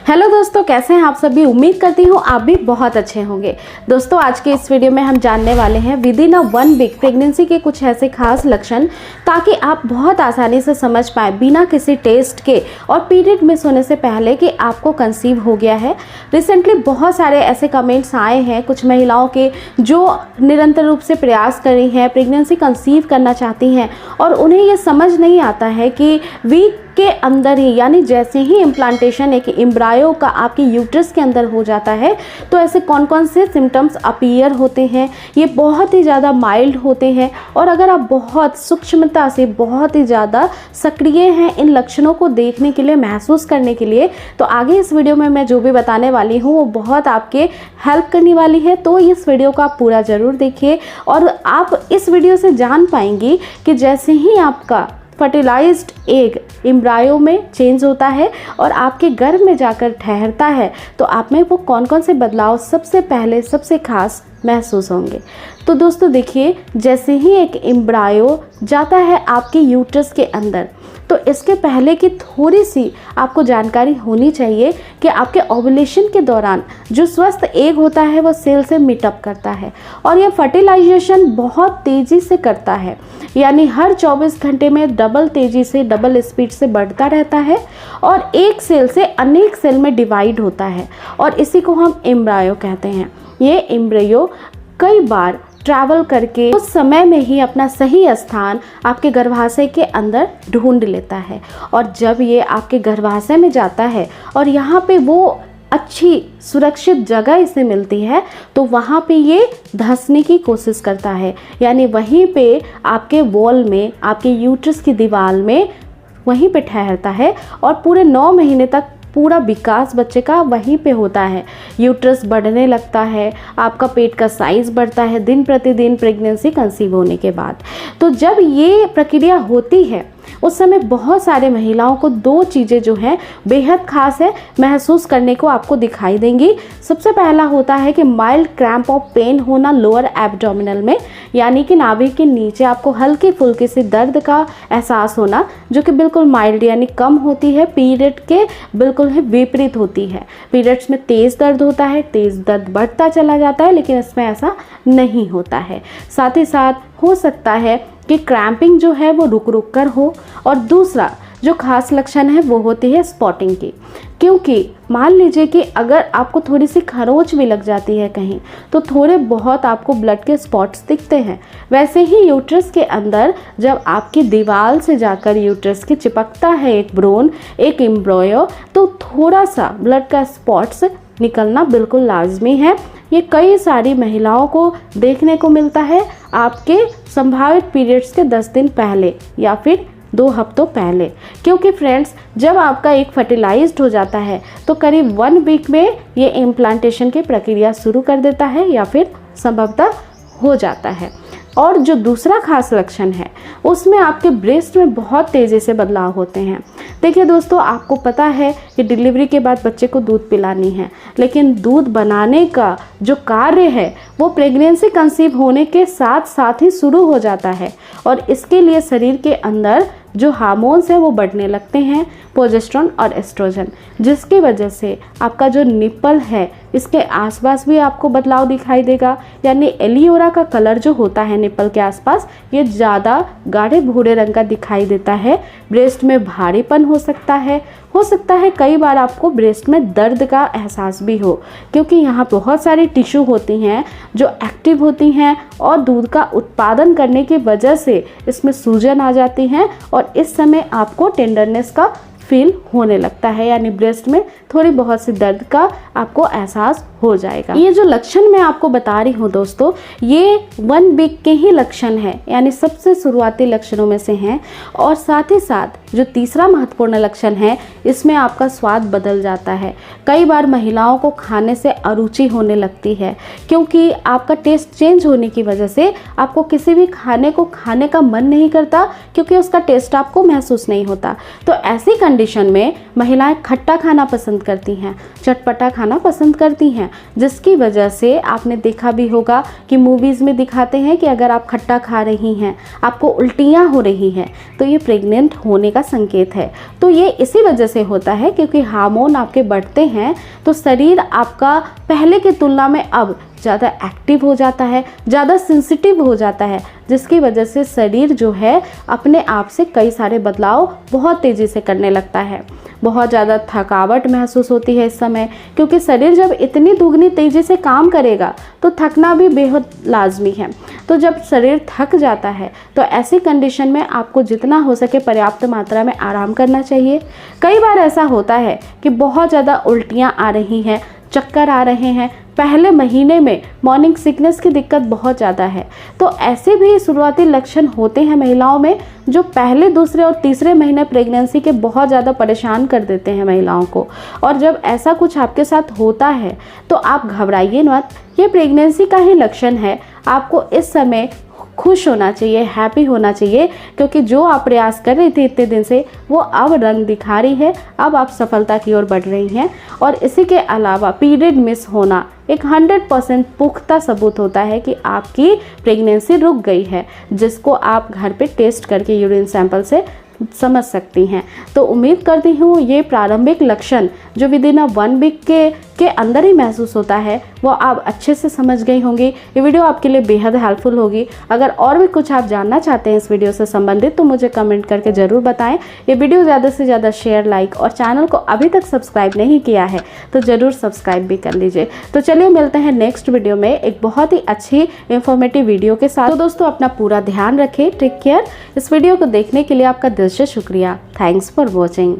Hello दोस्तों, कैसे हैं आप सभी। उम्मीद करती हूँ आप भी बहुत अच्छे होंगे। दोस्तों, आज के इस वीडियो में हम जानने वाले हैं within a 1 week pregnancy के कुछ ऐसे खास लक्षण, ताकि आप बहुत आसानी से समझ पाए बिना किसी टेस्ट के और पीरियड मिस होने से पहले कि आपको कंसीव हो गया है। रिसेंटली बहुत सारे ऐसे कमेंट्स आए हैं कुछ महिलाओं के जो निरंतर रूप से प्रयास कर रही हैं, प्रेगनेंसी कंसीव करना चाहती हैं और उन्हें ये समझ नहीं आता है कि वीक के अंदर ही, यानी जैसे ही इम्प्लांटेशन एक एम्ब्रायो का आपके यूट्रस के अंदर हो जाता है तो ऐसे कौन कौन से सिम्टम्स अपीयर होते हैं। ये बहुत ही ज़्यादा माइल्ड होते हैं और अगर आप बहुत सूक्ष्मता से, बहुत ही ज़्यादा सक्रिय हैं इन लक्षणों को देखने के लिए, महसूस करने के लिए, तो आगे इस वीडियो में मैं जो भी बताने वाली हूँ वो बहुत आपके हेल्प करने वाली है। तो इस वीडियो को आप पूरा ज़रूर देखिए और आप इस वीडियो से जान पाएंगी कि जैसे ही आपका फर्टिलाइज्ड एग एम्ब्रायो में चेंज होता है और आपके गर्भ में जाकर ठहरता है तो आप में वो कौन कौन से बदलाव सबसे पहले, सबसे खास महसूस होंगे। तो दोस्तों देखिए, जैसे ही एक एम्ब्रायो जाता है आपके यूट्रस के अंदर तो इसके पहले की थोड़ी सी आपको जानकारी होनी चाहिए कि आपके ओव्यूलेशन के दौरान जो स्वस्थ एग होता है वो सेल से मीटअप करता है और यह फर्टिलाइजेशन बहुत तेज़ी से करता है, यानी हर 24 घंटे में डबल तेज़ी से, डबल स्पीड से बढ़ता रहता है और एक सेल से अनेक सेल में डिवाइड होता है और इसी को हम एम्ब्रायो कहते हैं। ये एम्ब्रायो कई बार ट्रैवल करके उस समय में ही अपना सही स्थान आपके गर्भाशय के अंदर ढूंढ लेता है और जब ये आपके गर्भाशय में जाता है और यहाँ पे वो अच्छी सुरक्षित जगह इसे मिलती है तो वहाँ पे ये धंसने की कोशिश करता है, यानी वहीं पे आपके वॉल में, आपके यूट्रस की दीवार में वहीं पे ठहरता है और पूरे 9 महीने तक पूरा विकास बच्चे का वहीं पे होता है। यूट्रस बढ़ने लगता है, आपका पेट का साइज़ बढ़ता है दिन प्रतिदिन प्रेगनेंसी कंसीव होने के बाद। तो जब ये प्रक्रिया होती है उस समय बहुत सारे महिलाओं को 2 चीज़ें जो हैं बेहद खास है, महसूस करने को आपको दिखाई देंगी। सबसे पहला होता है कि माइल्ड क्रैम्प ऑफ पेन होना लोअर एब्डोमिनल में, यानी कि नाभि के नीचे आपको हल्की फुल्की से दर्द का एहसास होना, जो कि बिल्कुल माइल्ड यानी कम होती है, पीरियड के बिल्कुल ही विपरीत होती है। पीरियड्स में तेज़ दर्द होता है, तेज़ दर्द बढ़ता चला जाता है, लेकिन इसमें ऐसा नहीं होता है। साथ ही साथ हो सकता है कि क्रैम्पिंग जो है वो रुक रुक कर हो और दूसरा जो खास लक्षण है वो होती है स्पॉटिंग की, क्योंकि मान लीजिए कि अगर आपको थोड़ी सी खरोंच भी लग जाती है कहीं तो थोड़े बहुत आपको ब्लड के स्पॉट्स दिखते हैं। वैसे ही यूट्रस के अंदर जब आपकी दीवार से जाकर यूट्रस के चिपकता है एक भ्रूण, एक एम्ब्रायो, तो थोड़ा सा ब्लड का स्पॉट्स निकलना बिल्कुल लाजमी है। ये कई सारी महिलाओं को देखने को मिलता है आपके संभावित पीरियड्स के 10 दिन पहले या फिर 2 हफ्तों पहले, क्योंकि फ्रेंड्स जब आपका एक फर्टिलाइज्ड हो जाता है तो करीब 1 वीक में ये इम्प्लांटेशन की प्रक्रिया शुरू कर देता है या फिर संभवतः हो जाता है। और जो दूसरा खास लक्षण है उसमें आपके ब्रेस्ट में बहुत तेज़ी से बदलाव होते हैं। देखिए दोस्तों, आपको पता है कि डिलीवरी के बाद बच्चे को दूध पिलानी है, लेकिन दूध बनाने का जो कार्य है वो प्रेगनेंसी कंसीव होने के साथ साथ ही शुरू हो जाता है और इसके लिए शरीर के अंदर जो हार्मोन्स हैं वो बढ़ने लगते हैं, प्रोजेस्टेरोन और एस्ट्रोजन, जिसकी वजह से आपका जो निप्पल है इसके आसपास भी आपको बदलाव दिखाई देगा, यानी एलियोरा का कलर जो होता है निप्पल के आसपास ये ज़्यादा गाढ़े भूरे रंग का दिखाई देता है। ब्रेस्ट में भारीपन हो सकता है कई बार आपको ब्रेस्ट में दर्द का एहसास भी हो, क्योंकि यहाँ बहुत सारी टिश्यू होती हैं जो एक्टिव होती हैं और दूध का उत्पादन करने की वजह से इसमें सूजन आ जाती हैं और इस समय आपको टेंडरनेस का फील होने लगता है, यानी ब्रेस्ट में थोड़ी बहुत सी दर्द का आपको एहसास हो जाएगा। ये जो लक्षण मैं आपको बता रही हूँ दोस्तों, ये 1 वीक के ही लक्षण है, यानी सबसे शुरुआती लक्षणों में से हैं। और साथ ही साथ जो तीसरा महत्वपूर्ण लक्षण है इसमें आपका स्वाद बदल जाता है। कई बार महिलाओं को खाने से अरुचि होने लगती है, क्योंकि आपका टेस्ट चेंज होने की वजह से आपको किसी भी खाने को खाने का मन नहीं करता, क्योंकि उसका टेस्ट आपको महसूस नहीं होता। तो ऐसी कंडीशन में महिलाएं खट्टा खाना पसंद करती हैं, चटपटा खाना पसंद करती हैं हैं, जिसकी वजह से आपने देखा भी होगा कि मूवीज़ में दिखाते हैं कि अगर आप खट्टा खा रही हैं, आपको उल्टियाँ हो रही हैं, तो ये प्रेग्नेंट होने का संकेत है। तो ये इसी वजह से होता है क्योंकि हार्मोन आपके बढ़ते हैं, तो शरीर आपका पहले की तुलना में अब ज़्यादा एक्टिव हो जाता है, ज़्यादा सेंसिटिव हो जाता है, जिसकी वजह से शरीर जो है अपने आप से कई सारे बदलाव बहुत तेज़ी से करने लगता है। बहुत ज़्यादा थकावट महसूस होती है इस समय, क्योंकि शरीर जब इतनी दुगनी तेज़ी से काम करेगा तो थकना भी बेहद लाजमी है। तो जब शरीर थक जाता है तो ऐसी कंडीशन में आपको जितना हो सके पर्याप्त मात्रा में आराम करना चाहिए। कई बार ऐसा होता है कि बहुत ज़्यादा उल्टियाँ आ रही हैं, चक्कर आ रहे हैं, पहले महीने में मॉर्निंग सिकनेस की दिक्कत बहुत ज़्यादा है, तो ऐसे भी शुरुआती लक्षण होते हैं महिलाओं में जो पहले, दूसरे और तीसरे महीने प्रेगनेंसी के बहुत ज़्यादा परेशान कर देते हैं महिलाओं को। और जब ऐसा कुछ आपके साथ होता है तो आप घबराइए मत, ये प्रेगनेंसी का ही लक्षण है। आपको इस समय खुश होना चाहिए, हैप्पी होना चाहिए, क्योंकि जो आप प्रयास कर रही थी इतने दिन से वो अब रंग दिखा रही है, अब आप सफलता की ओर बढ़ रही हैं। और इसी के अलावा पीरियड मिस होना एक 100% पुख्ता सबूत होता है कि आपकी प्रेगनेंसी रुक गई है, जिसको आप घर पे टेस्ट करके यूरिन सैंपल से समझ सकती हैं। तो उम्मीद करती हूँ ये प्रारंभिक लक्षण जो विदिन 1 वीक के अंदर ही महसूस होता है वो आप अच्छे से समझ गई होंगी। ये वीडियो आपके लिए बेहद हेल्पफुल होगी। अगर और भी कुछ आप जानना चाहते हैं इस वीडियो से संबंधित तो मुझे कमेंट करके ज़रूर बताएं। ये वीडियो ज़्यादा से ज़्यादा शेयर, लाइक और चैनल को अभी तक सब्सक्राइब नहीं किया है तो ज़रूर सब्सक्राइब भी कर लीजिए। तो चलिए मिलते हैं नेक्स्ट वीडियो में एक बहुत ही अच्छी इंफॉर्मेटिव वीडियो के साथ। तो दोस्तों अपना पूरा ध्यान रखें, टेक केयर। इस वीडियो को देखने के लिए आपका दिल से शुक्रिया। Thanks for watching.